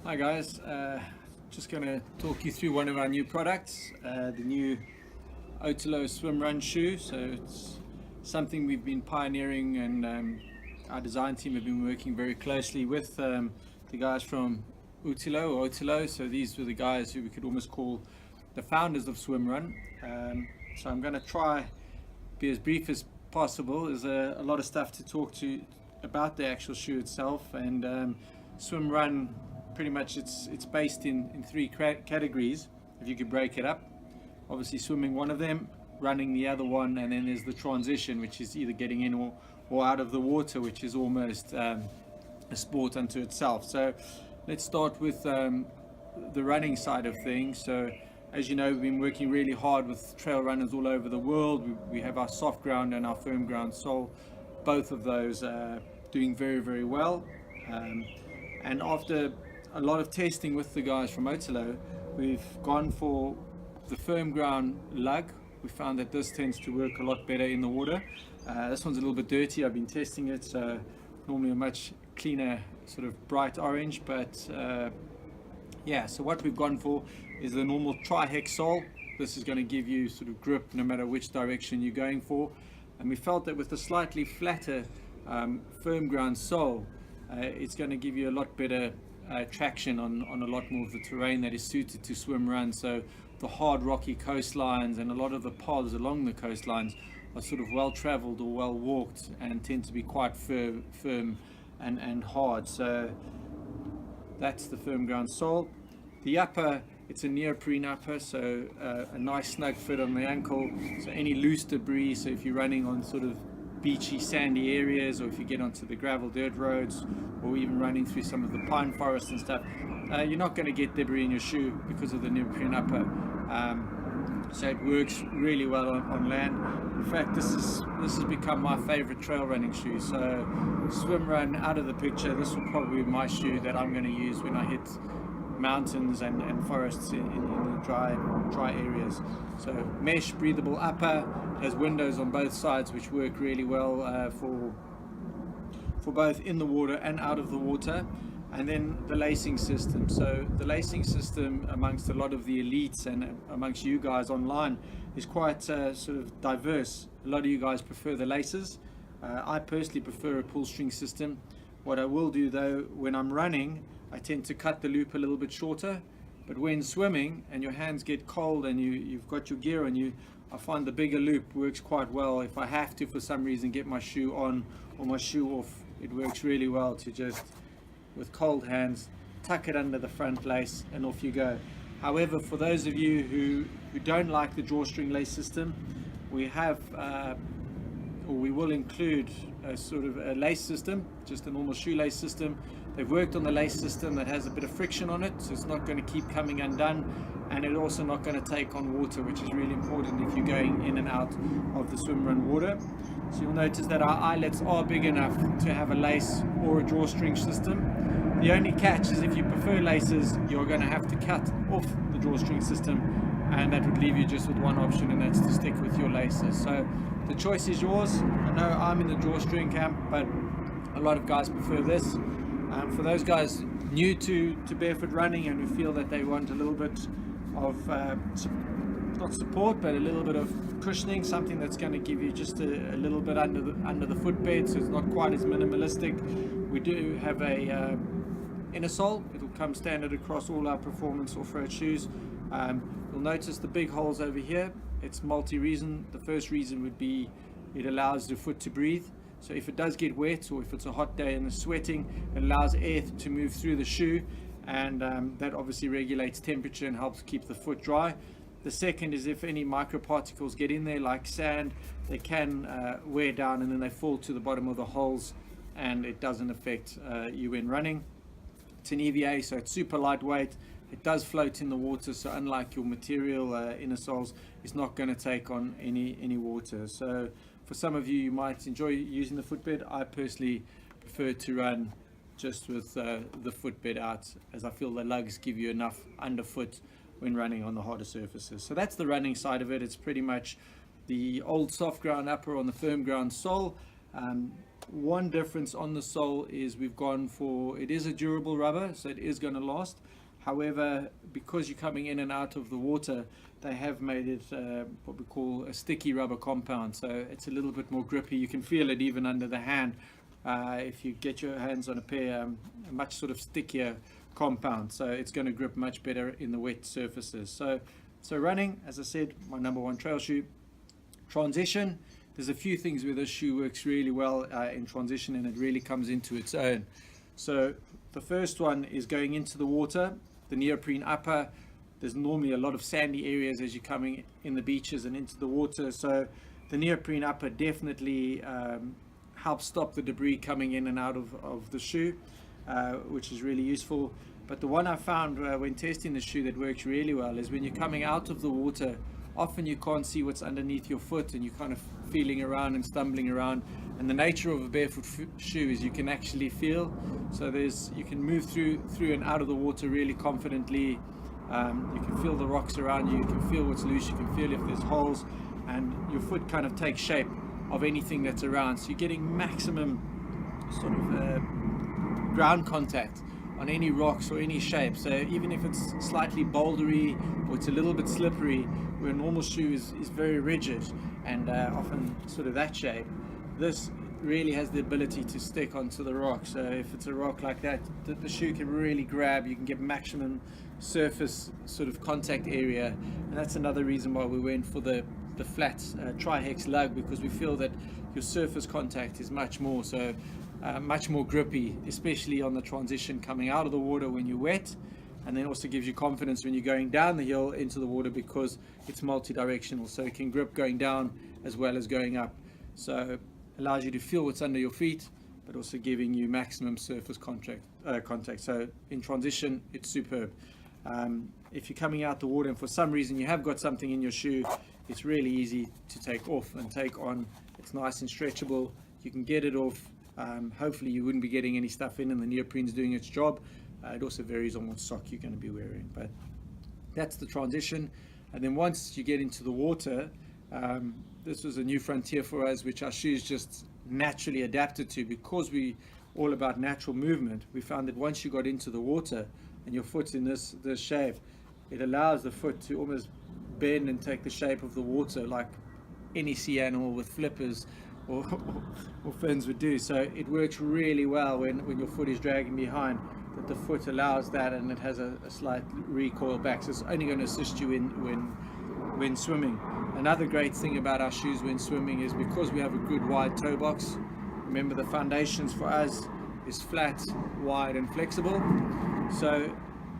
Hi guys, just going to talk you through one of our new products, the new Otillo Swimrun shoe. So it's something we've been pioneering, and our design team have been working very closely with the guys from Otillo. So these were the guys who we could almost call the founders of Swimrun. So I'm going to try be as brief as possible. There's a lot of stuff to talk to about the actual shoe itself, and Swimrun, pretty much it's based in three categories, if you could break it up. Obviously swimming one of them, running the other one, and then there's the transition, which is either getting in or out of the water, which is almost a sport unto itself. So let's start with the running side of things. So as you know, we've been working really hard with trail runners all over the world. We have our soft ground and our firm ground sole, both of those doing very, very well. And after a lot of testing with the guys from Otillo, we've gone for the firm ground lug. We found that this tends to work a lot better in the water. This one's a little bit dirty. I've been testing it, so normally a much cleaner sort of bright orange, but yeah, so what we've gone for is the normal tri-hex sole. This is going to give you sort of grip no matter which direction you're going for, and we felt that with the slightly flatter firm ground sole, it's going to give you a lot better traction on a lot more of the terrain that is suited to swim run. So the hard rocky coastlines and a lot of the paths along the coastlines are sort of well traveled or well walked and tend to be quite firm and hard. So that's the firm ground sole. The upper, it's a neoprene upper, so a nice snug fit on the ankle, so any loose debris, so if you're running on sort of beachy sandy areas, or if you get onto the gravel dirt roads, or even running through some of the pine forests and stuff, you're not going to get debris in your shoe because of the neoprene upper. So it works really well on land. In fact, this has become my favorite trail running shoe. So Swimrun out of the picture, this will probably be my shoe that I'm going to use when I hit mountains and forests in the dry areas. So mesh breathable upper, has windows on both sides which work really well for both in the water and out of the water. And then the lacing system. So the lacing system amongst a lot of the elites and amongst you guys online is quite sort of diverse. A lot of you guys prefer the laces. I personally prefer a pull string system. What I will do though, when I'm running, I tend to cut the loop a little bit shorter, but when swimming and your hands get cold and you've got your gear on you, I find the bigger loop works quite well. If I have to for some reason get my shoe on or my shoe off, it works really well to just, with cold hands, tuck it under the front lace and off you go. However, for those of you who don't like the drawstring lace system, we have or we will include a sort of a lace system, just a normal shoelace system. They've worked on the lace system that has a bit of friction on it, so it's not going to keep coming undone, and it's also not going to take on water, which is really important if you're going in and out of the swimrun water. So you'll notice that our eyelets are big enough to have a lace or a drawstring system. The only catch is if you prefer laces, you're going to have to cut off the drawstring system, and that would leave you just with one option, and that's to stick with your laces. So the choice is yours. I know I'm in the drawstring camp, but a lot of guys prefer this. For those guys new to barefoot running and who feel that they want a little bit of not support, but a little bit of cushioning, something that's going to give you just a little bit under the footbed, so it's not quite as minimalistic, we do have a inner sole. It will come standard across all our performance off-road shoes. You'll notice the big holes over here. It's multi-reason. The first reason would be it allows the foot to breathe. So if it does get wet, or if it's a hot day and it's sweating, it allows air to move through the shoe, and that obviously regulates temperature and helps keep the foot dry. The second is if any microparticles get in there like sand, they can wear down and then they fall to the bottom of the holes, and it doesn't affect you when running. It's an EVA, so it's super lightweight. It does float in the water, so unlike your material inner soles, it's not going to take on any water. So for some of you, you might enjoy using the footbed. I personally prefer to run just with the footbed out, as I feel the lugs give you enough underfoot when running on the harder surfaces. So that's the running side of it. It's pretty much the old soft ground upper on the firm ground sole. One difference on the sole is we've gone for, it is a durable rubber, so it is going to last. However, because you're coming in and out of the water, they have made it what we call a sticky rubber compound. So it's a little bit more grippy. You can feel it even under the hand. If you get your hands on a pair, a much sort of stickier compound. So it's going to grip much better in the wet surfaces. So running, as I said, my number one trail shoe. Transition, there's a few things where this shoe works really well in transition, and it really comes into its own. So the first one is going into the water, the neoprene upper. There's normally a lot of sandy areas as you're coming in the beaches and into the water. So the neoprene upper definitely helps stop the debris coming in and out of the shoe, which is really useful. But the one I found when testing the shoe that works really well is when you're coming out of the water, often you can't see what's underneath your foot and you're kind of feeling around and stumbling around. And the nature of a barefoot shoe is you can actually feel. So you can move through and out of the water really confidently. You can feel the rocks around you, you can feel what's loose, you can feel if there's holes, and your foot kind of takes shape of anything that's around. So you're getting maximum sort of ground contact on any rocks or any shape. So even if it's slightly bouldery or it's a little bit slippery, where a normal shoe is very rigid and often sort of that shape, this really has the ability to stick onto the rock. So if it's a rock like that, the shoe can really grab. You can get maximum surface sort of contact area, and that's another reason why we went for the flat tri-hex lug, because we feel that your surface contact is much more grippy, especially on the transition coming out of the water when you're wet, and then also gives you confidence when you're going down the hill into the water because it's multi-directional, so it can grip going down as well as going up. So allows you to feel what's under your feet, but also giving you maximum surface contact. So in transition, it's superb. If you're coming out the water and for some reason you have got something in your shoe, it's really easy to take off and take on. It's nice and stretchable. You can get it off. Hopefully you wouldn't be getting any stuff in, and the neoprene's doing its job. It also varies on what sock you're going to be wearing, but that's the transition. And then once you get into the water, this was a new frontier for us, which our shoes just naturally adapted to, because we all about natural movement. We found that once you got into the water and your foot's in this shape, it allows the foot to almost bend and take the shape of the water like any sea animal with flippers or fins would do. So it works really well when your foot is dragging behind, that the foot allows that, and it has a slight recoil back. So it's only going to assist you when swimming. Another great thing about our shoes when swimming is because we have a good wide toe box. Remember, the foundations for us is flat, wide and flexible. So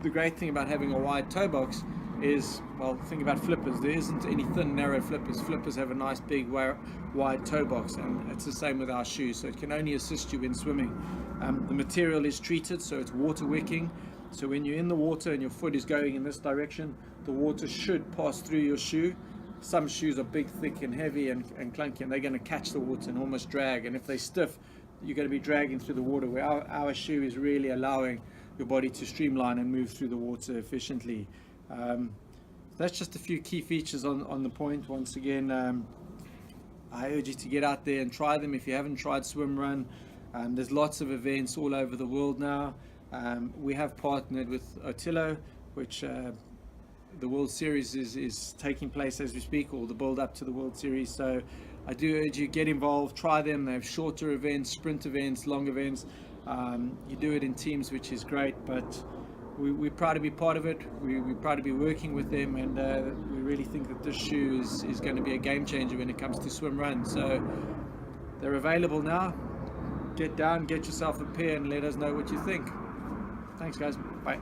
the great thing about having a wide toe box is, well, think about flippers. There isn't any thin, narrow flippers. Flippers have a nice big wide toe box, and it's the same with our shoes, so it can only assist you in swimming. The material is treated, so it's water wicking. So when you're in the water and your foot is going in this direction, the water should pass through your shoe. Some shoes are big, thick and heavy and clunky, and they're going to catch the water and almost drag, and if they're stiff, you're going to be dragging through the water, where our shoe is really allowing your body to streamline and move through the water efficiently. That's just a few key features on the point. Once again, I urge you to get out there and try them if you haven't tried Swimrun. There's lots of events all over the world now. We have partnered with Otillo, which the World Series is taking place as we speak, or the build up to the World Series. So I do urge you, get involved, try them. They have shorter events, sprint events, long events. You do it in teams, which is great, but we're proud to be part of it. We're proud to be working with them, and we really think that this shoe is going to be a game changer when it comes to Swimrun. So they're available now. Get down, get yourself a pair, and let us know what you think. Thanks guys, bye.